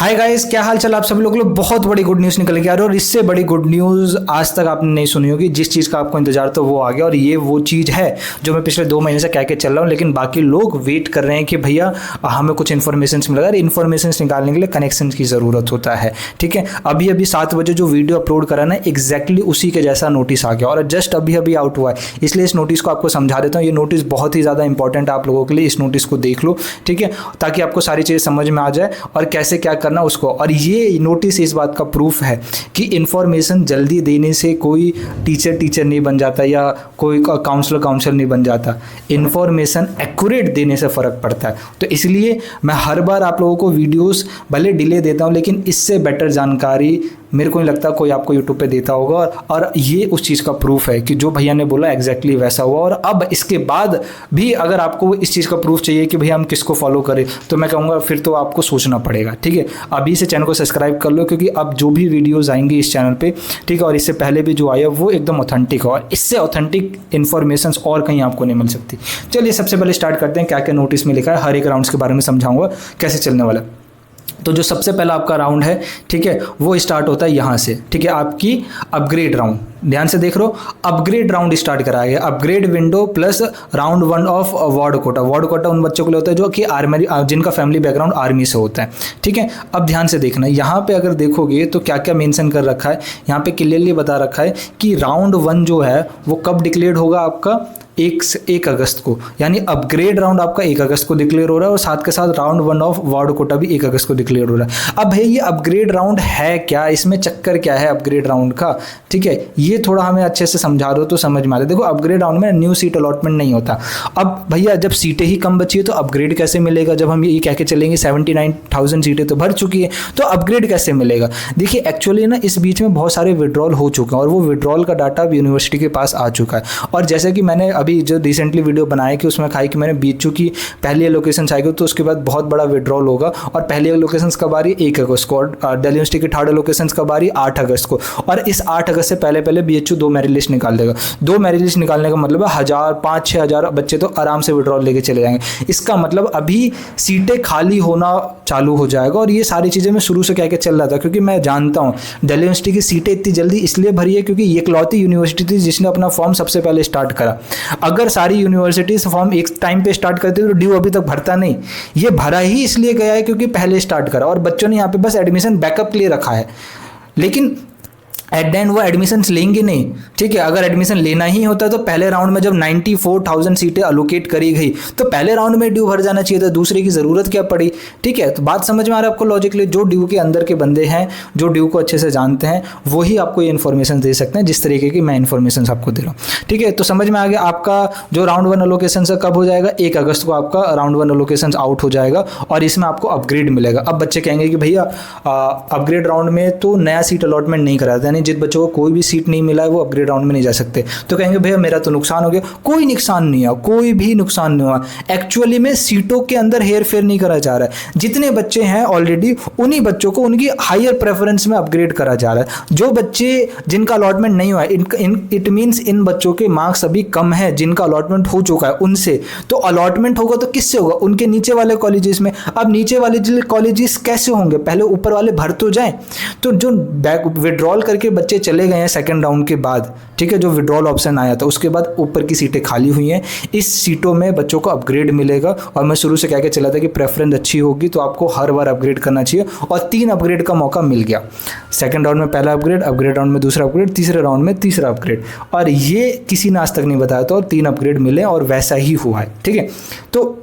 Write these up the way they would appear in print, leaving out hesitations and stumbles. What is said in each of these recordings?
Hi guys, क्या हाल चाल आप सब लोग बहुत बड़ी गुड न्यूज़ निकल के आ रही है और इससे बड़ी गुड न्यूज़ आज तक आपने नहीं सुनी होगी। जिस चीज़ का आपको इंतजार था वो आ गया और ये वो चीज़ है जो मैं पिछले 2 महीने से कह के चल रहा हूँ, लेकिन बाकी लोग वेट कर रहे हैं कि भैया हमें कुछ इन्फॉर्मेशन मिलेगा। इन्फॉर्मेशन निकालने के लिए कनेक्शन की ज़रूरत होता है। ठीक है, अभी अभी 7 बजे जो वीडियो अपलोड करा ना, एग्जैक्टली उसी के जैसा नोटिस आ गया और जस्ट अभी अभी आउट हुआ है, इसलिए इस नोटिस को आपको समझा देता हूँ। ये नोटिस बहुत ही ज़्यादा इंपॉर्टेंट है आप लोगों के लिए, इस नोटिस को देख लो। ठीक है, ताकि आपको सारी चीज़ें समझ में आ जाए और कैसे क्या करना उसको। और ये नोटिस इस बात का प्रूफ है कि इन्फॉर्मेशन जल्दी देने से कोई टीचर नहीं बन जाता या कोई काउंसलर नहीं बन जाता। इन्फॉर्मेशन एक्यूरेट देने से फ़र्क पड़ता है। तो इसलिए मैं हर बार आप लोगों को वीडियोस भले डिले देता हूँ, लेकिन इससे बेटर जानकारी मेरे को नहीं लगता कोई आपको यूट्यूब पे देता होगा। और ये उस चीज़ का प्रूफ है कि जो भैया ने बोला एग्जैक्टली वैसा हुआ। और अब इसके बाद भी अगर आपको इस चीज़ का प्रूफ चाहिए कि भैया हम किसको फॉलो करें, तो मैं कहूँगा फिर तो आपको सोचना पड़ेगा। ठीक है, अभी से चैनल को सब्सक्राइब कर लो, क्योंकि अब जो भी वीडियोज़ आएंगी इस चैनल पे, ठीक है, और इससे पहले भी जो आया वो एकदम ऑथेंटिक है और इससे ऑथेंटिक इन्फॉर्मेशन और कहीं आपको नहीं मिल सकती। चलिए सबसे पहले स्टार्ट करते हैं क्या क्या नोटिस में लिखा है। हर एक राउंड्स के बारे में समझाऊंगा कैसे चलने वाला है। तो जो सबसे पहला आपका राउंड है, ठीक है, वो स्टार्ट होता है यहाँ से। ठीक है, आपकी अपग्रेड राउंड, ध्यान से देख लो, अपग्रेड राउंड स्टार्ट कराया गया। Upgrade window plus round 1 of ward quota. Ward quota उन बच्चों के लिए होता है जो कि आर्मी, जिनका फैमिली बैकग्राउंड आर्मी से होता है। ठीक है, अब ध्यान से देखना, यहाँ पे अगर देखोगे तो क्या क्या मेंशन कर रखा है, यहाँ पे क्लियरली बता रखा है कि राउंड 1 जो है वो कब डिक्लेयर होगा आपका 1 अगस्त को, यानी अपग्रेड राउंड आपका 1 अगस्त को डिक्लेयर हो रहा है और साथ के साथ राउंड 1 ऑफ वार्ड कोटा भी 1 अगस्त को डिक्लेयर हो रहा है। अब भाई ये अपग्रेड राउंड है क्या, इसमें चक्कर क्या है अपग्रेड राउंड का, ठीक है, ये थोड़ा हमें अच्छे से समझा दो तो समझ में आ जाए। देखो, अपग्रेड राउंड में न्यू सीट अलॉटमेंट नहीं होता। अब भैया जब सीटें ही कम बची है तो अपग्रेड कैसे मिलेगा? जब हम ये कह के चलेंगे 79,000 सीटें तो भर चुकी है, तो अपग्रेड कैसे मिलेगा? देखिए एक्चुअली ना इस बीच में बहुत सारे विड्रॉल हो चुके हैं और वो विड्रॉल का डाटा अब यूनिवर्सिटी के पास आ चुका है। और जैसे कि मैंने अभी जो रिसेंटली वीडियो बनाया कि उसमें खाई कि मैंने बीच की पहली एलोकेशन आएगी तो उसके बाद बहुत बड़ा विड्रॉल होगा और पहली एलोकेशन कब आ रही है 1 अगस्त को, और दिल्ली यूनिवर्सिटी की 3rd एलोकेशन कब आ रही है 8 अगस्त को। और इस 8 अगस्त से पहले BHU 2 मेरिट लिस्ट निकाल देगा। 2 मेरिट लिस्ट निकालने का मतलब है 5-6 हज़ार बच्चे तो आराम से विड्रॉल लेके चले जाएंगे। इसका मतलब अभी सीटें खाली होना चालू हो जाएगा। और ये सारी चीज़ें मैं शुरू से कह के चल रहा था, क्योंकि मैं जानता हूँ दिल्ली यूनिवर्सिटी की सीटें इतनी जल्दी इसलिए भरी है क्योंकि ये इकलौती यूनिवर्सिटी थी जिसने अपना फॉर्म सबसे पहले स्टार्ट करा। अगर सारी यूनिवर्सिटीज फॉर्म एक टाइम पे स्टार्ट करती तो ड्यू अभी तक भरता नहीं। ये भरा ही इसलिए गया है क्योंकि पहले स्टार्ट करा और बच्चों ने यहाँ पे बस एडमिशन बैकअप के लिए रखा है, लेकिन एट द एंड वो एडमिशन्स लेंगे नहीं। ठीक है, अगर एडमिशन लेना ही होता तो पहले राउंड में जब 94,000 सीटें अलोकेट करी गई तो पहले राउंड में ड्यू भर जाना चाहिए था, दूसरे की ज़रूरत क्या पड़ी? ठीक है, तो बात समझ में आ रहा है आपको लॉजिकली? जो ड्यू के अंदर के बंदे हैं, जो ड्यू को अच्छे से जानते हैं, वही आपको ये इन्फॉर्मेशन दे सकते हैं जिस तरीके की मैं इन्फॉर्मेशन आपको दे रहा हूँ। ठीक है, तो समझ में आ गया आपका जो राउंड 1 अलोकेशन से कब हो जाएगा 1 अगस्त को आपका राउंड 1 अलोकेशन आउट हो जाएगा और इसमें आपको अपग्रेड मिलेगा। अब बच्चे कहेंगे कि भैया अपग्रेड राउंड में तो नया सीट अलॉटमेंट नहीं कराता, यानी जिस बच्चों को कोई भी सीट नहीं मिला है वो अपग्रेड राउंड में नहीं जा सकते। तो कहेंगे भैया मेरा तो नुकसान हो गया। कोई नुकसान नहीं हुआ, कोई भी नुकसान नहीं हुआ। एक्चुअली में सीटों के अंदर हेर फेर नहीं करा जा रहा है। जितने बच्चे हैं ऑलरेडी उन्हीं बच्चों को उनकी हायर प्रेफरेंस में अपग्रेड करा जा रहा है। जो बच्चे जिनका अलॉटमेंट नहीं हुआ है, इट मीन्स इन बच्चों के मार्क्स अभी कम है, जिनका अलॉटमेंट हो चुका है उनसे। तो अलॉटमेंट होगा तो किससे होगा? उनके नीचे वाले कॉलेजेस में। अब नीचे वाले कॉलेजेस कैसे होंगे? पहले ऊपर वाले भर तो जाएं। तो जो विड्रॉल करके बच्चे चले गए हैं सेकंड राउंड के बाद, ठीक है, जो विड्रॉल ऑप्शन आया था उसके बाद ऊपर की सीटें खाली हुई हैं, इस सीटों में बच्चों को अपग्रेड मिलेगा। और मैं शुरू से कह के चला था कि प्रेफरेंस अच्छी होगी तो आपको हर बार अपग्रेड करना चाहिए और 3 अपग्रेड का मौका मिल गया। सेकंड राउंड में पहला अपग्रेड, अपग्रेड राउंड में दूसरा अपग्रेड, तीसरे राउंड में तीसरा अपग्रेड। और ये किसी ने आज तक नहीं बताया था और 3 अपग्रेड मिले और वैसा ही हुआ है। ठीक है, तो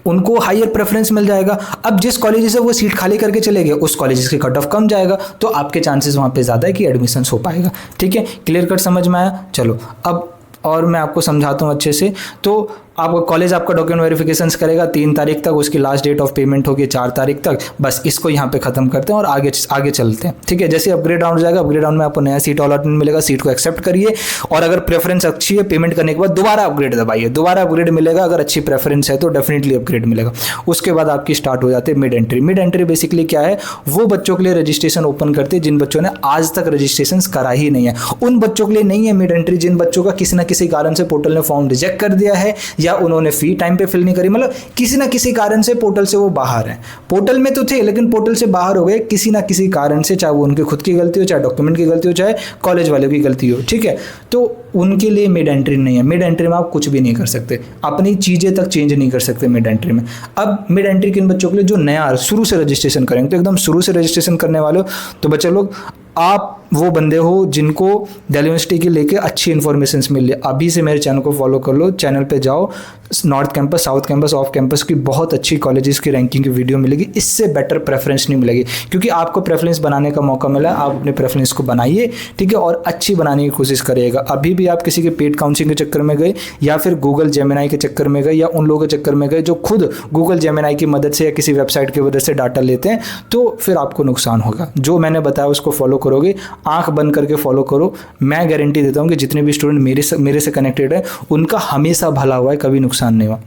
उनको हायर प्रेफरेंस मिल जाएगा। अब जिस कॉलेज से वो सीट खाली करके चले गए उस कॉलेज की कट ऑफ कम जाएगा तो आपके चांसेस वहाँ पे ज़्यादा है कि एडमिशन हो पाएगा। ठीक है, क्लियर कट समझ में आया? चलो अब और मैं आपको समझाता हूँ अच्छे से। तो आपका कॉलेज आपका डॉक्यूमेंट वेरिफिकेशन करेगा 3 तारीख तक, उसकी लास्ट डेट ऑफ पेमेंट होगी 4 तारीख तक। बस इसको यहाँ पे खत्म करते हैं और आगे चलते हैं। ठीक है, जैसे अपग्रेड राउंड जाएगा, अपग्रेड राउंड में आपको नया सीट अलॉटमेंट मिलेगा, सीट को एक्सेप्ट करिए और अगर प्रेफरेंस अच्छी है पेमेंट करने के बाद दोबारा अपग्रेड दबाइए, दोबारा अपग्रेड मिलेगा। अगर अच्छी प्रेफरेंस है तो डेफिनेटली अपग्रेड मिलेगा। उसके बाद आपकी स्टार्ट हो जाती है mid entry. Mid entry basically क्या है? वो बच्चों के लिए रजिस्ट्रेशन ओपन करते हैं जिन बच्चों ने आज तक रजिस्ट्रेशन करा ही नहीं है। उन बच्चों के लिए नहीं है मिड एंट्री जिन बच्चों का किसी न किसी कारण से पोर्टल ने फॉर्म रिजेक्ट कर दिया है या उन्होंने फ़ी टाइम पे फिल नहीं करी, मतलब किसी ना किसी कारण से पोर्टल से वो बाहर हैं। पोर्टल में तो थे लेकिन पोर्टल से बाहर हो गए किसी ना किसी कारण से, चाहे वो उनकी खुद की गलती हो, चाहे डॉक्यूमेंट की गलती हो, चाहे कॉलेज वालों की गलती हो, ठीक है। तो उनके लिए मिड एंट्री नहीं है। मिड एंट्री में आप कुछ भी नहीं कर सकते, अपनी चीज़ें तक चेंज नहीं कर सकते मिड एंट्री में। अब मिड एंट्री किन बच्चों के लिए जो नया शुरू से रजिस्ट्रेशन करेंगे, तो एकदम शुरू से रजिस्ट्रेशन करने वाले हो तो बच्चे लोग आप वो बंदे हो जिनको दिल्ली यूनिवर्सिटी की लेके अच्छी इन्फॉर्मेशन मिल रही है, अभी से मेरे चैनल को फॉलो कर लो। चैनल पे जाओ, north campus, south campus, off campus की बहुत अच्छी कॉलेजेस की रैंकिंग की वीडियो मिलेगी। इससे बेटर प्रेफरेंस नहीं मिलेगी, क्योंकि आपको प्रेफरेंस बनाने का मौका मिला है। आप अपने प्रेफरेंस को बनाइए, ठीक है, और अच्छी बनाने की कोशिश करिएगा। अभी भी आप किसी के पेड काउंसलिंग के चक्कर में गए या फिर गूगल जेमिनाई के चक्कर में गए या उन लोगों के चक्कर में गए जो खुद गूगल जेमिनाई की मदद से या किसी वेबसाइट की मदद से डाटा लेते हैं, तो फिर आपको नुकसान होगा। जो मैंने बताया उसको फॉलो करोगे, आंख बंद करके फॉलो करो, मैं गारंटी देता हूँ कि जितने भी स्टूडेंट मेरे से कनेक्टेड है उनका हमेशा भला हुआ है, कभी नुकसान नहीं हुआ,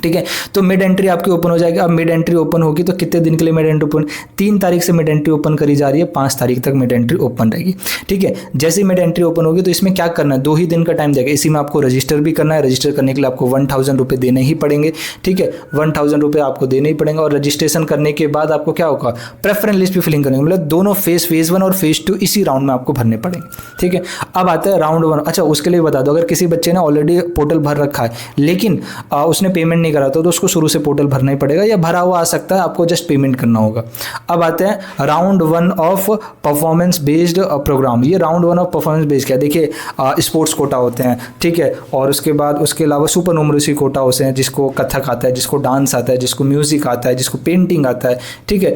ठीक है। तो मिड एंट्री आपकी ओपन हो जाएगी। अब मिड एंट्री ओपन होगी तो कितने दिन के लिए मिड एंट्री ओपन? 3 तारीख से मिड एंट्री ओपन करी जा रही है, 5 तारीख तक मिड एंट्री ओपन रहेगी, ठीक है। जैसे ही मिड एंट्री ओपन होगी तो इसमें क्या करना है, 2 ही दिन का टाइम देगा। इसी में आपको रजिस्टर भी करना है। रजिस्टर करने के लिए आपको 1000 रुपये देने ही पड़ेंगे, ठीक है, 1000 रुपये आपको देने ही पड़ेंगे। और रजिस्ट्रेशन करने के बाद आपको क्या होगा, प्रेफरेंस लिस्ट भी फिलिंग करेंगे, मतलब दोनों फेज़ 1 और फेज़ 2 इसी राउंड में आपको भरने पड़ेंगे, ठीक है। अब आता है राउंड 1। अच्छा, उसके लिए बता दो, अगर किसी बच्चे ने ऑलरेडी पोर्टल भर रखा है लेकिन उसने पेमेंट नहीं करा तो उसको शुरू से पोर्टल भरना ही पड़ेगा, या भरा हुआ आ सकता है, आपको जस्ट पेमेंट करना होगा। अब आते हैं round 1 of performance based program. ये राउंड 1 ऑफ परफॉर्मेंस बेस्ड क्या है, देखिए स्पोर्ट्स कोटा होते हैं, ठीक है, और उसके बाद उसके अलावा सुपर न्यूमरेसी कोटा होते हैं, जिसको कथक आता है, जिसको डांस आता है, जिसको म्यूजिक आता है, जिसको पेंटिंग आता है, ठीक है,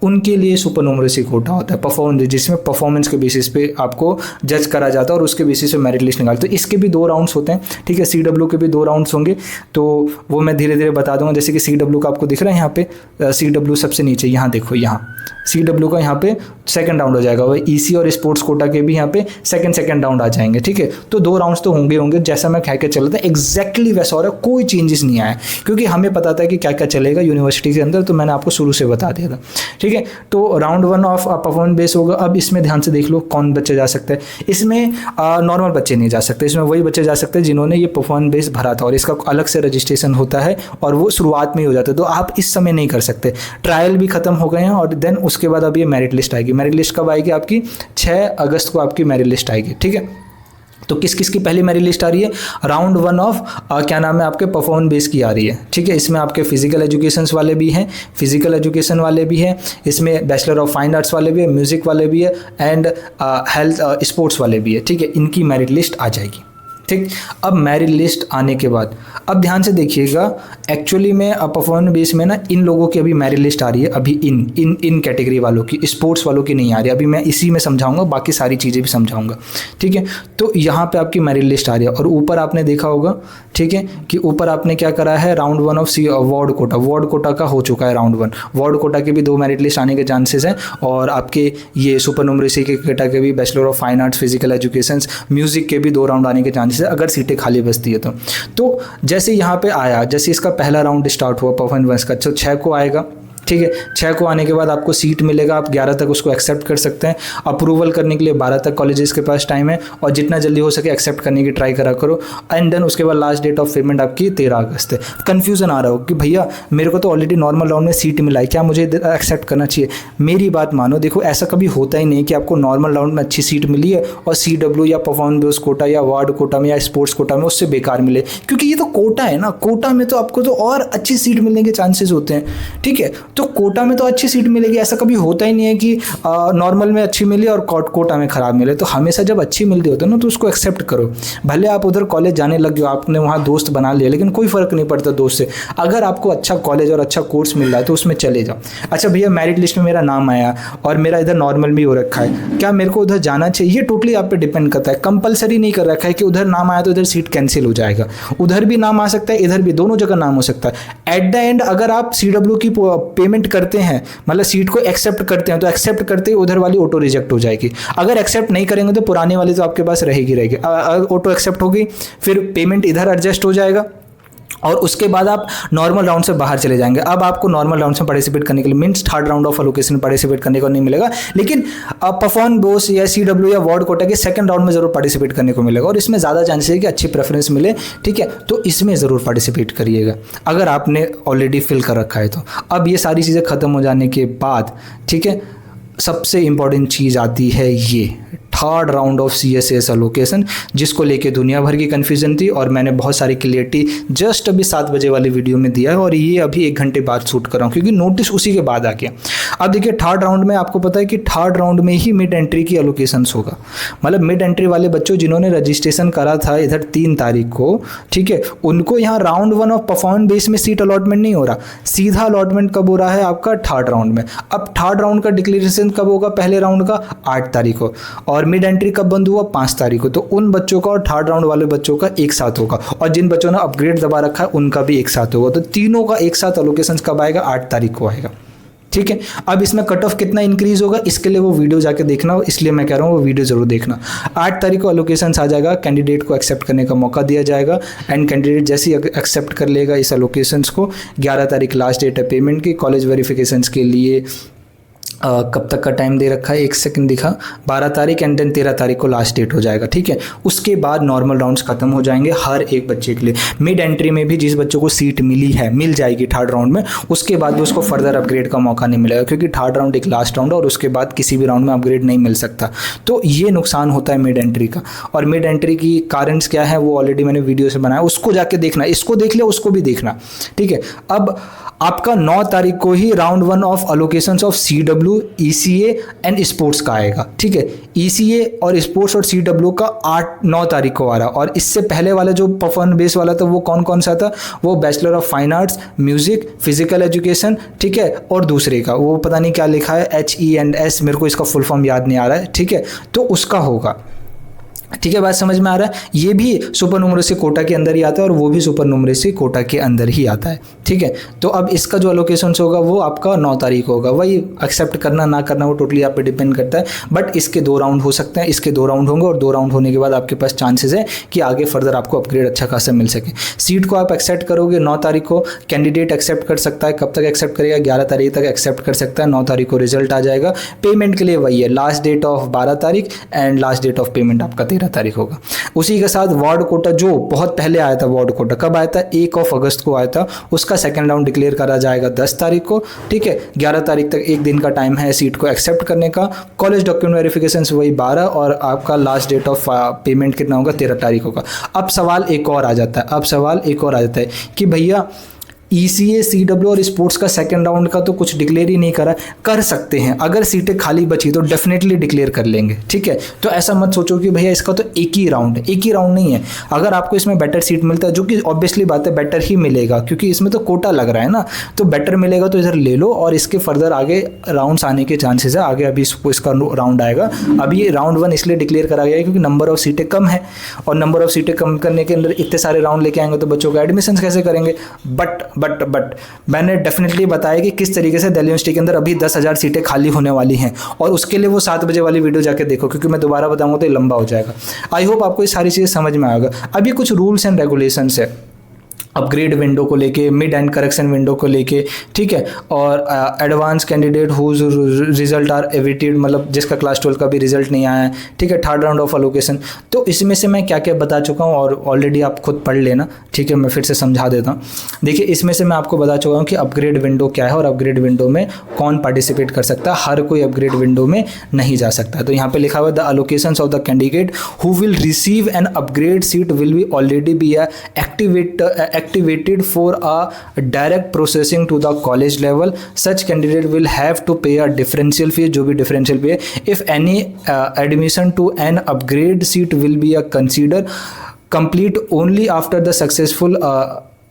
उनके लिए सुपर न्यूमरेसी कोटा होता है परफॉर्मेंस, जिसमें परफॉर्मेंस के बेसिस पे आपको जज करा जाता है और उसके बेसिस पे मेरिट लिस्ट निकालते हैं। इसके भी 2 राउंड्स होते हैं, ठीक है, CW के भी 2 राउंड्स होंगे, तो वो मैं धीरे धीरे बता दूंगा। जैसे कि CW का आपको दिख रहा है यहाँ पे, CW सबसे नीचे, यहाँ देखो, यहाँ CW का यहाँ पे सेकंड राउंड हो जाएगा। वही EC और स्पोर्ट्स कोटा के भी यहाँ पे सेकंड राउंड आ जाएंगे, ठीक है। तो 2 राउंड्स तो होंगे जैसा मैं कह के चल रहा था, एग्जैक्टली वैसा हो रहा है, कोई चेंजेस नहीं आया, क्योंकि हमें पता था कि क्या क्या चलेगा यूनिवर्सिटी के अंदर, तो मैंने आपको शुरू से बता दिया था, ठीक है। तो राउंड 1 ऑफ परफॉर्मेंस बेस होगा। अब इसमें ध्यान से देख लो कौन बच्चे जा सकते हैं। इसमें नॉर्मल बच्चे नहीं जा सकते, इसमें वही बच्चे जा सकते हैं जिन्होंने ये परफॉर्मेंस बेस भरा था, और इसका अलग से रजिस्ट्रेशन होता है और वो शुरुआत में ही हो जाता है, तो आप इस समय नहीं कर सकते। ट्रायल भी खत्म हो गए हैं और देन उसके बाद अब ये मेरिट लिस्ट आएगी। मेरिट लिस्ट कब आएगी आपकी? 6 अगस्त को आपकी मेरिट लिस्ट आएगी, ठीक है। तो किस किस की पहली मेरिट लिस्ट आ रही है? राउंड 1 ऑफ क्या नाम है आपके, परफॉर्मेंस बेस की आ रही है, ठीक है। इसमें आपके फिजिकल एजुकेशन वाले भी हैं, फिजिकल एजुकेशन वाले भी हैं, इसमें बैचलर ऑफ फाइन आर्ट्स वाले भी है, म्यूजिक वाले भी है, एंड हेल्थ स्पोर्ट्स वाले भी है, ठीक है। इनकी मेरिट लिस्ट आ जाएगी, ठीक। अब मेरिट लिस्ट आने के बाद अब ध्यान से देखिएगा, एक्चुअली में परफॉर्मेंस बेस में ना इन लोगों की अभी मेरिट लिस्ट आ रही है, अभी इन कैटेगरी वालों की, स्पोर्ट्स वालों की नहीं आ रही। अभी मैं इसी में समझाऊंगा, बाकी सारी चीज़ें भी समझाऊंगा, ठीक है। तो यहाँ पे आपकी मेरिट लिस्ट आ रही है, और ऊपर आपने देखा होगा, ठीक है, कि ऊपर आपने क्या करा है, राउंड 1 ऑफ वार्ड कोटा का हो चुका है राउंड 1। वार्ड कोटा के भी 2 मेरिट लिस्ट आने के चांसेस हैं, और आपके ये सुपर न्यूमरेसी के कोटा के भी, bachelor of fine arts, physical education, music के भी 2 राउंड आने के चांसेस है, अगर सीटें खाली बचती है तो जैसे यहाँ पे आया, जैसे इसका पहला राउंड स्टार्ट हुआ परफॉर्मेंस का, तो 6 को आएगा, ठीक है। 6 को आने के बाद आपको सीट मिलेगा, आप 11 तक उसको एक्सेप्ट कर सकते हैं। अप्रूवल करने के लिए 12 तक कॉलेजेस के पास टाइम है, और जितना जल्दी हो सके एक्सेप्ट करने की ट्राई करा करो। एंड देन उसके बाद लास्ट डेट ऑफ पेमेंट आपकी 13 अगस्त है। कन्फ्यूजन आ रहा हो कि भैया मेरे को तो ऑलरेडी नॉर्मल राउंड में सीट मिला है, क्या मुझे एक्सेप्ट करना चाहिए? मेरी बात मानो, देखो ऐसा कभी होता ही नहीं कि आपको नॉर्मल राउंड में अच्छी सीट मिली है और CW या परफॉर्मेंस बेस्ड कोटा या वार्ड कोटा में या स्पोर्ट्स कोटा में उससे बेकार मिले, क्योंकि ये तो कोटा है ना, कोटा में तो आपको तो और अच्छी सीट मिलने के चांसेस होते हैं, ठीक है। तो कोटा में तो अच्छी सीट मिलेगी, ऐसा कभी होता ही नहीं है कि नॉर्मल में अच्छी मिली और कोटा में ख़राब मिले। तो हमेशा जब अच्छी मिलती होती है ना, तो उसको एक्सेप्ट करो। भले आप उधर कॉलेज जाने लग गए, आपने वहाँ दोस्त बना लिया, लेकिन कोई फ़र्क नहीं पड़ता दोस्त से। अगर आपको अच्छा कॉलेज और अच्छा कोर्स मिल रहा है तो उसमें चले जाओ। अच्छा भैया मेरिट लिस्ट में मेरा नाम आया और मेरा इधर नॉर्मल भी हो रखा है, क्या मेरे को उधर जाना चाहिए? ये टोटली आप पे डिपेंड करता है। कंपलसरी नहीं कर रखा है कि उधर नाम आया तो इधर सीट कैंसिल हो जाएगा। उधर भी नाम आ सकता है, इधर भी, दोनों जगह नाम हो सकता है। एट द एंड अगर आप CW की पेमेंट करते हैं, मतलब सीट को एक्सेप्ट करते हैं, तो एक्सेप्ट करते ही उधर वाली ऑटो रिजेक्ट हो जाएगी। अगर एक्सेप्ट नहीं करेंगे तो पुरानी वाली तो आपके पास रहेगी। ऑटो एक्सेप्ट होगी, फिर पेमेंट इधर एडजस्ट हो जाएगा और उसके बाद आप नॉर्मल राउंड से बाहर चले जाएंगे। अब आपको नॉर्मल राउंड में पार्टिसिपेट करने के लिए means third round of allocation participate करने को नहीं मिलेगा, लेकिन परफॉर्म बोस या CW या वार्ड कोटा के सेकंड राउंड में जरूर पार्टिसिपेट करने को मिलेगा, और इसमें ज़्यादा चांसेस है कि अच्छी प्रेफरेंस मिले, ठीक है। तो इसमें ज़रूर पार्टिसिपेट करिएगा अगर आपने ऑलरेडी फिल कर रखा है तो। अब ये सारी चीज़ें ख़त्म हो जाने के बाद, ठीक है, सबसे इंपॉर्टेंट चीज़ आती है ये third round of CSS allocation, जिसको लेके दुनिया भर की कन्फ्यूजन थी, और मैंने बहुत सारी क्लियरिटी जस्ट अभी 7 बजे वाली वीडियो में दिया है, और ये अभी 1 घंटे बाद शूट कर रहा हूँ क्योंकि नोटिस उसी के बाद आ गया। अब देखिए थर्ड राउंड में आपको पता है कि थर्ड राउंड में ही मिड एंट्री की एलोकेशंस होगा, मतलब मिड एंट्री वाले बच्चों जिन्होंने रजिस्ट्रेशन करा था इधर 3 तारीख को, ठीक है, उनको यहाँ राउंड 1 ऑफ परफॉर्मेंस बेस में सीट अलॉटमेंट नहीं हो रहा, सीधा अलॉटमेंट कब हो रहा है आपका थर्ड राउंड में। अब थर्ड राउंड का डिक्लेरेशन कब होगा, पहले राउंड का 8 तारीख को, और मिड एंट्री कब बंद हुआ 5 तारीख को। तो उन बच्चों का और थर्ड राउंड वाले बच्चों का एक साथ होगा, और जिन बच्चों ने अपग्रेड दबा रखा है उनका भी एक साथ होगा। तो तीनों का एक साथ एलोकेशन कब आएगा, 8 तारीख को आएगा, ठीक है। अब इसमें कट ऑफ कितना इंक्रीज होगा, इसके लिए वो वीडियो जाके देखना, इसलिए मैं कह रहा हूँ वो वीडियो जरूर देखना। 8 तारीख को एलोकेशंस आ जाएगा, कैंडिडेट को एक्सेप्ट करने का मौका दिया जाएगा, एंड कैंडिडेट जैसे ही एक्सेप्ट कर लेगा इस एलोकेशंस को, 11 तारीख लास्ट डेट है पेमेंट की। कॉलेज वेरिफिकेशंस के लिए कब तक का टाइम दे रखा है, 1 सेकंड दिखा, 12 तारीख एंड देन 13 तारीख को लास्ट डेट हो जाएगा, ठीक है। उसके बाद नॉर्मल राउंड्स खत्म हो जाएंगे हर एक बच्चे के लिए। मिड एंट्री में भी जिस बच्चों को सीट मिली है मिल जाएगी थर्ड राउंड में, उसके बाद भी उसको फर्दर अपग्रेड का मौका नहीं मिलेगा, क्योंकि थर्ड राउंड एक लास्ट राउंड है और उसके बाद किसी भी राउंड में अपग्रेड नहीं मिल सकता। तो ये नुकसान होता है मिड एंट्री का। और मिड एंट्री की कारण क्या है वो ऑलरेडी मैंने वीडियो से बनाया, उसको जाके देखना, इसको देख लिया उसको भी देखना, ठीक है। अब आपका 9 तारीख को ही round 1 of allocations of CW, ECA and sports का आएगा, ठीक है। ECA और स्पोर्ट्स और CW का 8-9 तारीख को आ रहा, और इससे पहले वाला जो परफॉर्मेंस बेस वाला था वो कौन कौन सा था, वो bachelor of fine arts, music, physical education, ठीक है, और दूसरे का वो पता नहीं क्या लिखा है HENS, मेरे को इसका फुल फॉर्म याद नहीं आ रहा है, ठीक है। तो उसका होगा, ठीक है, बात समझ में आ रहा है। ये भी सुपर न्यूमरेसी कोटा के अंदर ही आता है और वो भी सुपर न्यूमरेसी कोटा के अंदर ही आता है, ठीक है। तो अब इसका जो एलोकेशंस होगा वो आपका 9 तारीख होगा। वही एक्सेप्ट करना ना करना वो टोटली आप पे डिपेंड करता है, बट इसके 2 राउंड हो सकते हैं, इसके 2 राउंड होंगे, और 2 राउंड होने के बाद आपके पास चांसेस है कि आगे फर्दर आपको अपग्रेड अच्छा खासा मिल सके। सीट को आप एक्सेप्ट करोगे 9 तारीख को, कैंडिडेट एक्सेप्ट कर सकता है, कब तक एक्सेप्ट करेगा, 11 तारीख तक एक्सेप्ट कर सकता है, 9 तारीख को रिजल्ट आ जाएगा। पेमेंट के लिए वही है, लास्ट डेट ऑफ 12 तारीख and last date of payment आपका 13 तारीख होगा। उसी के साथ वार्ड कोटा जो बहुत पहले आया था, वार्ड कोटा कब आया था, 1 अगस्त को आया था, उसका सेकंड राउंड डिक्लेयर करा जाएगा 10 तारीख को, ठीक है। 11 तारीख तक 1 दिन का टाइम है सीट को एक्सेप्ट करने का। कॉलेज डॉक्यूमेंट वेरिफिकेशन वही 12, और आपका लास्ट डेट ऑफ पेमेंट कितना होगा, 13 तारीख होगा। अब सवाल एक और आ जाता है, कि भैया ECA, CW और स्पोर्ट्स का सेकंड राउंड का तो कुछ डिक्लेयर ही नहीं करा, कर सकते हैं, अगर सीटें खाली बची तो डेफिनेटली डिक्लेयर कर लेंगे, ठीक है। तो ऐसा मत सोचो कि भैया इसका तो एक ही राउंड नहीं है। अगर आपको इसमें बेटर सीट मिलता है, जो कि ऑब्वियसली बात है बेटर ही मिलेगा क्योंकि इसमें तो कोटा लग रहा है ना, तो बेटर मिलेगा तो इधर ले लो, और इसके फर्दर आगे राउंड्स आने के चांसेस है, आगे अभी इसका राउंड आएगा। अभी राउंड 1 इसलिए डिक्लेयर करा गया है क्योंकि नंबर ऑफ सीटें कम है, और नंबर ऑफ सीटें कम करने के अंदर इतने सारे राउंड लेके आएंगे तो बच्चों को एडमिशन कैसे करेंगे। बट मैंने डेफिनेटली बताया कि किस तरीके से दिल्ली यूनिवर्सिटी के अंदर अभी 10,000 सीटें खाली होने वाली हैं, और उसके लिए वो 7 बजे वाली वीडियो जाके देखो, क्योंकि मैं दोबारा बताऊंगा तो ये लंबा हो जाएगा। आई होप आपको ये सारी चीज़ें समझ में आएगा। अभी कुछ रूल्स एंड रेगुलेशंस है अपग्रेड विंडो को लेके, मिड एंड करेक्शन विंडो को लेके, ठीक है, और advance candidate whose result are awaited, मतलब जिसका क्लास 12 का भी रिजल्ट नहीं आया है, ठीक है, थर्ड राउंड ऑफ एलोकेशन। तो इसमें से मैं क्या क्या बता चुका हूँ, और ऑलरेडी आप खुद पढ़ लेना, ठीक है, मैं फिर से समझा देता हूँ। देखिए इसमें से मैं आपको बता चुका हूँ कि अपग्रेड विंडो क्या है, और अपग्रेड विंडो में कौन पार्टिसिपेट कर सकता है। हर कोई अपग्रेड विंडो में नहीं जा सकता। तो यहाँ पे लिखा हुआ है the allocations of the candidate who will receive an upgrade seat will be already be activated for a direct processing to the college level. Such candidate will have to pay a differential fee, जो भी differential fee है, if any admission to an upgrade seat will be consider complete only after the successful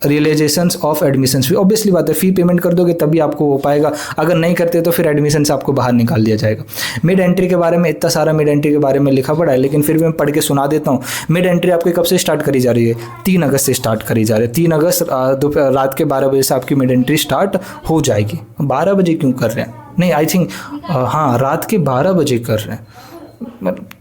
realisations of admissions fee. Obviously बात है, fee payment कर दोगे तभी आपको हो पाएगा, अगर नहीं करते तो फिर एडमिशन से आपको बाहर निकाल दिया जाएगा। मिड एंट्री के बारे में इतना सारा मिड एंट्री के बारे में लिखा पड़ा है, लेकिन फिर भी मैं पढ़ के सुना देता हूँ। मिड एंट्री आपकी कब से स्टार्ट करी जा रही है, 3 अगस्त से स्टार्ट करी जा रही है। 3 अगस्त दोपहर रात के 12 बजे से आपकी मिड एंट्री स्टार्ट हो जाएगी। 12 बजे क्यों कर रहे हैं, नहीं आई थिंक हाँ रात के 12 बजे कर रहे हैं,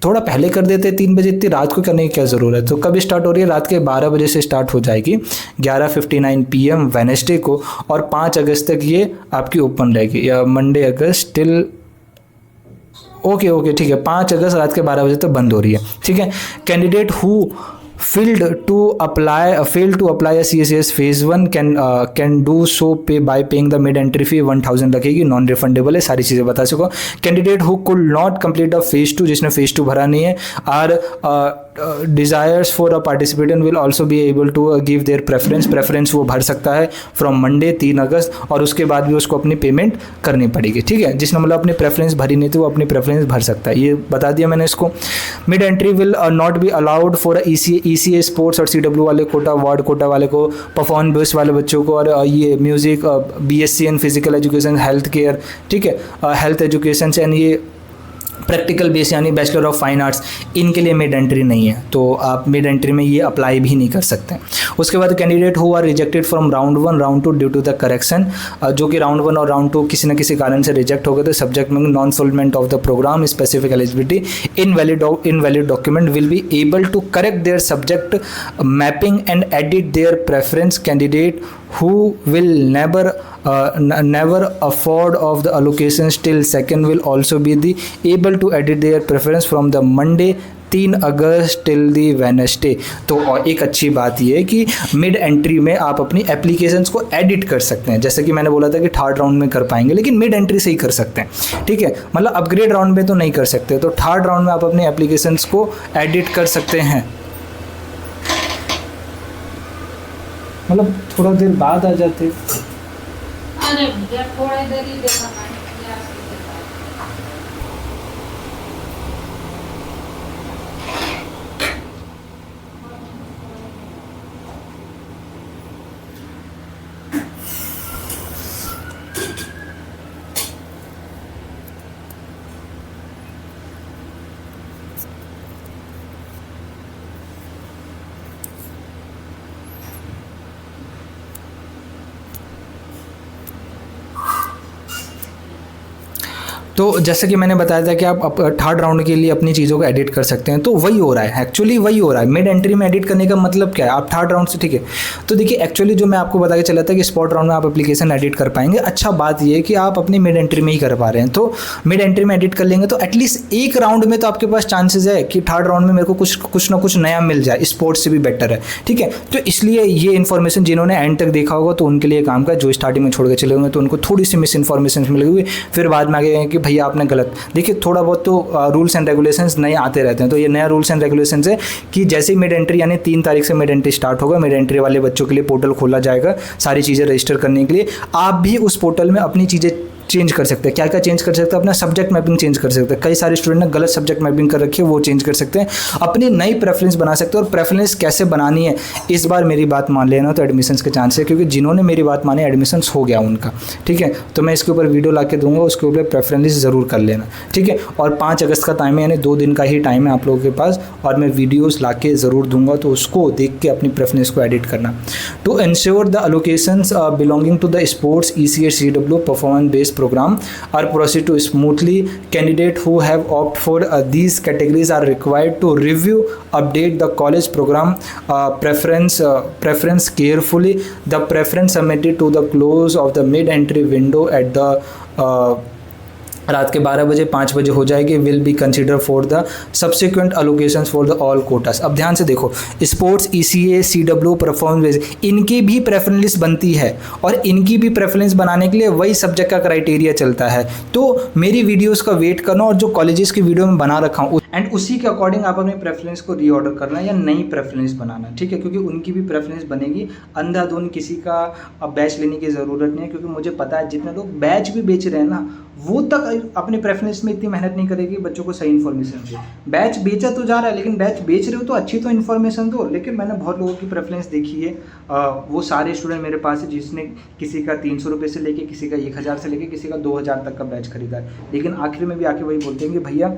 थोड़ा पहले कर देते 3 बजे, इतनी रात को करने की क्या ज़रूरत है। तो कब स्टार्ट हो रही है, रात के 12 बजे से स्टार्ट हो जाएगी 11:59 PM वेडनेसडे को, और 5 अगस्त तक ये आपकी ओपन रहेगी, या मंडे अगस्त टिल, ओके ठीक है, 5 अगस्त रात के 12 बजे तक बंद हो रही है, ठीक है। Candidate who failed to apply a CSCS phase 1 can do so by paying the mid entry fee 1000 लगेगी, नॉन रिफंडेबल है, सारी चीज़ें बता सको। Candidate who could not complete a phase 2, जिसने फेज 2 भरा नहीं है, are desires for a participant will also be able to give their preference वो भर सकता है फ्रॉम मंडे 3 अगस्त, और उसके बाद भी उसको अपनी पेमेंट करनी पड़ेगी, ठीक है। जिसने मतलब अपनी प्रेफरेंस भरी नहीं थी वो अपनी प्रेफरेंस भर सकता है, ये बता दिया मैंने इसको। Mid entry will not be allowed for ECA sports और CW वाले कोटा, वार्ड कोटा वाले को, परफॉर्म बेस वाले बच्चों को, और ये music, BSc in physical education, health care, ठीक है, हेल्थ एजुकेशन से, एंड ये प्रैक्टिकल बेस यानी बैचलर ऑफ फाइन आर्ट्स, इनके लिए मिड एंट्री नहीं है, तो आप मिड एंट्री में ये अप्लाई भी नहीं कर सकते। उसके बाद candidate who are rejected from round 1 round 2 due to the correction, जो कि राउंड 1 और राउंड 2 किसी न किसी कारण से रिजेक्ट हो गए, तो सब्जेक्ट में non fulfilment of the program specific eligibility, invalid document will be able to correct their subject mapping and edit their preference. Candidate who will never afford of the allocations till second will also be able to edit their preference from the Monday 3 August till the Wednesday. तो और एक अच्छी बात ये है कि mid entry में आप अपनी एप्लीकेशंस को एडिट कर सकते हैं, जैसे कि मैंने बोला था कि थर्ड राउंड में कर पाएंगे, लेकिन मिड एंट्री से ही कर सकते हैं, ठीक है। मतलब अपग्रेड राउंड में तो नहीं कर सकते, तो थर्ड राउंड में आप अपनी एप्लीकेशंस को एडिट कर सकते हैं, मतलब थोड़ा देर बाद आ जाते। अरे भैया थोड़ी देर ही देखा मैंने। तो जैसे कि मैंने बताया था कि आप थर्ड राउंड के लिए अपनी चीज़ों को एडिट कर सकते हैं, तो वही हो रहा है, एक्चुअली वही हो रहा है। मिड एंट्री में एडिट करने का मतलब क्या है, आप थर्ड राउंड से, ठीक है। तो देखिए एक्चुअली जो मैं आपको बता के चला था कि स्पॉट राउंड में आप एप्लीकेशन एडिट कर पाएंगे। अच्छा बात ये है कि आप अपनी मिड एंट्री में ही कर पा रहे हैं, तो मिड एंट्री में एडिट कर लेंगे तो एटलीस्ट एक राउंड में तो आपके पास चांसेस है कि थर्ड राउंड में मेरे को कुछ ना कुछ नया मिल जाए, स्पोर्ट्स से भी बेटर है, ठीक है। तो इसलिए ये इन्फॉर्मेशन जिन्होंने एंड तक देखा होगा तो उनके लिए काम का, जो स्टार्टिंग में छोड़ के चले होंगे तो उनको थोड़ी सी मिस इन्फॉर्मेशन मिल गई, फिर बाद में आ गए कि भैया आपने गलत। देखिए थोड़ा बहुत तो रूल्स एंड रेगुलेशंस नए आते रहते हैं, तो ये नया रूल्स एंड रेगुलेशंस है कि जैसे ही मिड एंट्री यानी 3 तारीख से मिड एंट्री स्टार्ट होगा, मिड एंट्री वाले बच्चों के लिए पोर्टल खोला जाएगा सारी चीज़ें रजिस्टर करने के लिए। आप भी उस पोर्टल में अपनी चीज़ें चेंज कर सकते हैं। क्या क्या चेंज कर सकते हैं, अपना सब्जेक्ट मैपिंग चेंज कर सकते हैं। कई सारे स्टूडेंट ने गलत सब्जेक्ट मैपिंग कर रखी है, वो चेंज कर सकते हैं, अपनी नई प्रेफरेंस बना सकते हैं। और प्रेफरेंस कैसे बनानी है, इस बार मेरी बात मान लेना तो एडमिशन्स के चांस है, क्योंकि जिन्होंने मेरी बात मानी एडमिशन्स हो गया उनका, ठीक है। तो मैं इसके ऊपर वीडियो ला के दूंगा, उसके ऊपर प्रेफरेंस ज़रूर कर लेना, ठीक है। और 5 अगस्त का टाइम है, यानी 2 दिन का ही टाइम है आप लोगों के पास, और मैं वीडियोज़ ला के ज़रूर दूंगा, तो उसको देख के अपनी प्रेफरेंस को एडिट करना। To ensure the allocations belonging to the sports ECA CW performance based program proceed to smoothly, candidate who have opted for these categories are required to review, update the college program preference carefully. The preference submitted to the close of the mid entry window at the रात के 12 बजे 5 बजे हो जाएगी, will be consider for the subsequent allocations for the all quotas. अब ध्यान से देखो, स्पोर्ट्स ECA CW परफॉर्मेंस इनकी भी प्रेफरेंस लिस्ट बनती है, और इनकी भी प्रेफरेंस बनाने के लिए वही सब्जेक्ट का क्राइटेरिया चलता है। तो मेरी वीडियोस का वेट करना, और जो कॉलेजेस की वीडियो में बना रखा हूँ एंड उसी के अकॉर्डिंग आप अपनी प्रेफरेंस को रीऑर्डर करना या नई प्रेफरेंस बनाना, ठीक है। क्योंकि उनकी भी प्रेफरेंस बनेगी, अंधाधुन किसी का अब बैच लेने की ज़रूरत नहीं है, क्योंकि मुझे पता है जितने लोग बैच भी बेच रहे हैं ना, वो तक अपनी प्रेफरेंस में इतनी मेहनत नहीं करेगी बच्चों को सही इन्फॉर्मेशन दे। बैच बेचा तो जा रहा है, लेकिन बैच बेच रहे हो तो अच्छी तो इन्फॉर्मेशन दो। लेकिन मैंने बहुत लोगों की प्रेफरेंस देखी है, वो सारे स्टूडेंट मेरे पास है जिसने किसी का 300 रुपये से लेके, किसी का 1000 से लेके, किसी का 2000 तक का बैच खरीदा है। लेकिन आखिर में भी आके वही बोलते हैं कि भैया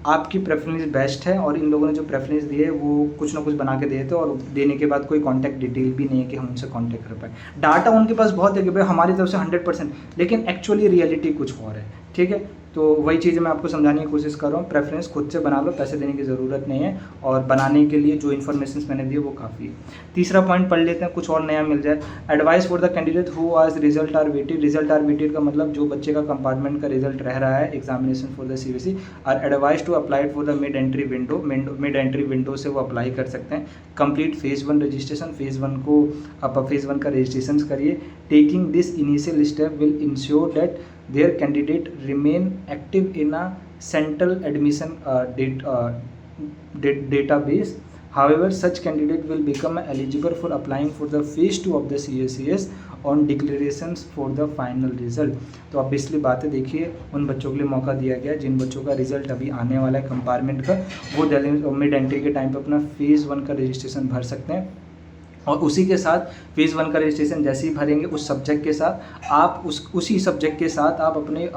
आपकी प्रेफरेंस बेस्ट है, और इन लोगों ने जो प्रेफरेंस दी है वो कुछ ना कुछ बना के दिए थे, और देने के बाद कोई कांटेक्ट डिटेल भी नहीं है कि हम उनसे कांटेक्ट कर पाए। डाटा उनके पास बहुत है कि भाई हमारी तरफ से 100%, लेकिन एक्चुअली रियलिटी कुछ और है, ठीक है। तो वही चीज़ें मैं आपको समझाने की कोशिश कर रहा हूँ। प्रेफरेंस खुद से बना लो, पैसे देने की ज़रूरत नहीं है, और बनाने के लिए जो इन्फॉर्मेशन मैंने दी वो काफ़ी है। तीसरा पॉइंट पढ़ लेते हैं, कुछ और नया मिल जाए। Advice for the candidate who आज result are waited. Result are waited का मतलब जो बच्चे का कंपार्टमेंट का रिजल्ट रह रहा है examination for the CBSE are advise to apply for the mid entry window. Mid entry window से वो अप्लाई कर सकते हैं। कंप्लीट फेज़ 1 रजिस्ट्रेशन, फेज़ 1 को आप फेज़ 1 का रजिस्ट्रेशन करिए। Taking this initial step will ensure that their candidate remain active in a central admission database. However, such candidate will become eligible for applying for the phase 2 of the CACS on declarations for the final result. तो obviously बात है, देखिए उन बच्चों के लिए मौका दिया गया जिन बच्चों का रिजल्ट अभी आने वाला है कंपार्टमेंट का, वो मिड एंट्री के टाइम पे अपना फेज़ 1 का रजिस्ट्रेशन भर सकते हैं। और उसी के साथ फेज़ 1 का रजिस्ट्रेशन जैसे ही भरेंगे उस सब्जेक्ट के साथ आप उसी सब्जेक्ट के साथ आप अपने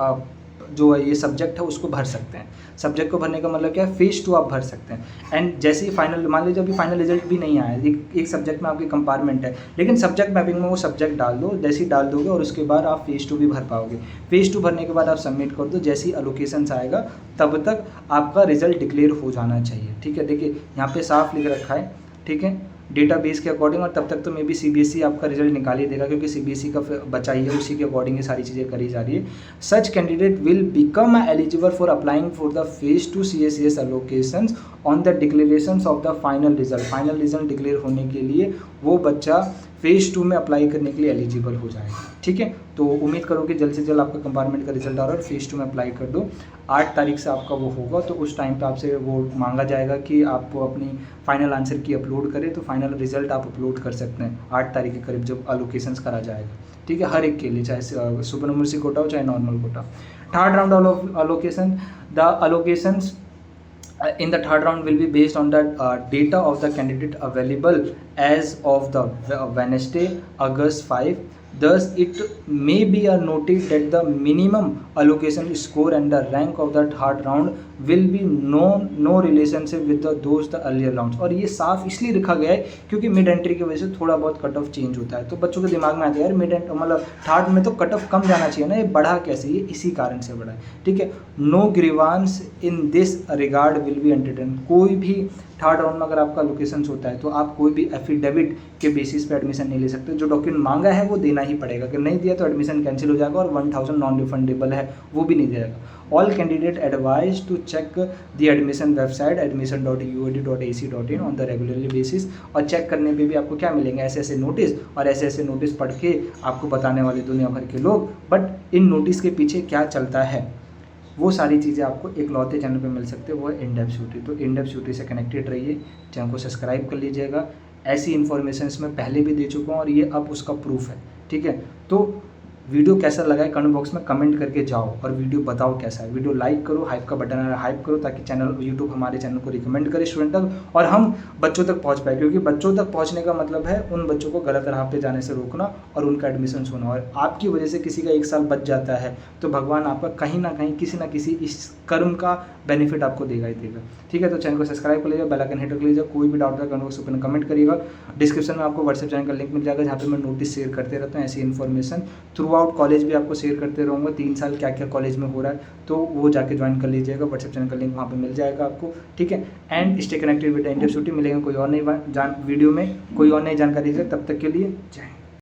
जो ये सब्जेक्ट है उसको भर सकते हैं। सब्जेक्ट को भरने का मतलब क्या है, फेज़ 2 आप भर सकते हैं। एंड जैसे ही फाइनल, मान लीजिए अभी फाइनल रिजल्ट भी नहीं आया, एक सब्जेक्ट में आपकी कंपार्टमेंट है, लेकिन सब्जेक्ट मैपिंग में वो सब्जेक्ट डाल दो, जैसे ही डाल दोगे और उसके बाद आप फेज़ 2 भी भर पाओगे। फेज़ 2 भरने के बाद आप सबमिट कर दो, जैसे ही अलोकेशंस आएगा तब तक आपका रिजल्ट डिक्लेयर हो जाना चाहिए। ठीक है, देखिए यहाँ पे साफ लिख रखा है, ठीक है, डेटाबेस के अकॉर्डिंग। और तब तक तो मे बी CBSE आपका रिजल्ट निकाल ही देगा, क्योंकि CBSE का बचा ही है, उसी के अकॉर्डिंग ये सारी चीज़ें करी जा रही है। सच candidate will become eligible for applying for the phase 2 CACS allocations on the declarations of the final result. Final result declare होने के लिए वो बच्चा फेज़ 2 में अप्लाई करने के लिए एलिजिबल हो जाएगा। ठीक है, तो उम्मीद करो कि जल्द से जल्द आपका कंपार्टमेंट का रिजल्ट आ रहा है और फेज़ 2 में अप्लाई कर दो। 8 तारीख से आपका वो होगा, तो उस टाइम पे आपसे वो मांगा जाएगा कि आप अपनी फाइनल आंसर की अपलोड करें, तो फाइनल रिजल्ट आप अपलोड कर सकते हैं 8 तारीख के करीब जब अलोकेशंस करा जाएगा। ठीक है, हर एक के लिए, चाहे सुपरन्यूमर्सी कोटा हो चाहे normal quota. Third round of allocation, the allocations in the third round will be based on the data of the candidate available as of the Wednesday, August 5. Thus, it may be a notice that the minimum allocation score and the rank of the third round will be no relationship with those the earlier rounds. और ये साफ इसलिए लिखा गया है क्योंकि mid entry की वजह से थोड़ा बहुत कट ऑफ चेंज होता है, तो बच्चों के दिमाग में आता है यार मिड एंट्री मतलब थर्ड में तो कट ऑफ कम जाना चाहिए ना, ये बढ़ा कैसे, ये इसी कारण से बढ़ा है। ठीक है, no grievance in this regard will be entertain. कोई भी थर्ड राउंड में अगर आपका लोकेशंस होता है तो आप कोई भी एफिडेविट के बेसिस पे एडमिशन नहीं ले सकते। जो डॉक्यूमेंट मांगा है वो देना ही पड़ेगा, अगर नहीं दिया तो एडमिशन कैंसिल हो जाएगा और 1000 नॉन रिफंडेबल है वो भी नहीं देगा। All candidate advise to check the admission website admission.uad.ac.in on the regularly basis. और चेक करने पे भी आपको क्या मिलेंगे, ऐसे ऐसे नोटिस, और ऐसे ऐसे नोटिस पढ़ के आपको बताने वाले दुनिया भर के लोग, बट इन नोटिस के पीछे क्या चलता है वो सारी चीज़ें आपको इकलौते चैनल पे मिल सकते हैं, वो है इन-डेप्थ यूटी। तो इन-डेप्थ यूटी से कनेक्टेड रहिए, चैनल को सब्सक्राइब कर लीजिएगा। ऐसी इन्फॉर्मेशन मैं पहले भी दे चुका हूँ और ये अब उसका प्रूफ है। ठीक है, तो वीडियो कैसा लगा है कमेंट बॉक्स में कमेंट करके जाओ और वीडियो बताओ कैसा है। वीडियो लाइक करो, हाइप का बटन है हाइप करो, ताकि चैनल यूट्यूब हमारे चैनल को रिकमेंड करे स्टूडेंट तक और हम बच्चों तक पहुंच पाए, क्योंकि बच्चों तक पहुंचने का मतलब है उन बच्चों को गलत राह पे जाने से रोकना और उनका एडमिशन होना। और आपकी वजह से किसी का 1 साल बच जाता है तो भगवान आपका कहीं ना कहीं किसी ना किसी इस कर्म का बेनिफिट आपको देगा ही देगा। ठीक है, तो चैनल को सब्सक्राइब कर लीजिए, बेल आइकन हिट कर लीजिए। कोई भी डाउट है कमेंट बॉक्स में कमेंट करिएगा। डिस्क्रिप्शन में आपको व्हाट्सएप चैनल का लिंक मिल जाएगा जहाँ पे मैं नोटिस शेयर करते रहता हूँ, ऐसी इन्फॉर्मेशन थ्रू आउट कॉलेज भी आपको शेयर करते रहूँगा। 3 साल क्या क्या कॉलेज में हो रहा है तो वो जाके ज्वाइन कर लीजिएगा, व्हाट्सएप चैनल का लिंक वहाँ पे मिल जाएगा आपको। ठीक है, and stay connected with in-depth UT. मिलेंगे कोई और नई वीडियो में कोई और नई जानकारी है, तब तक के लिए जय हिंद।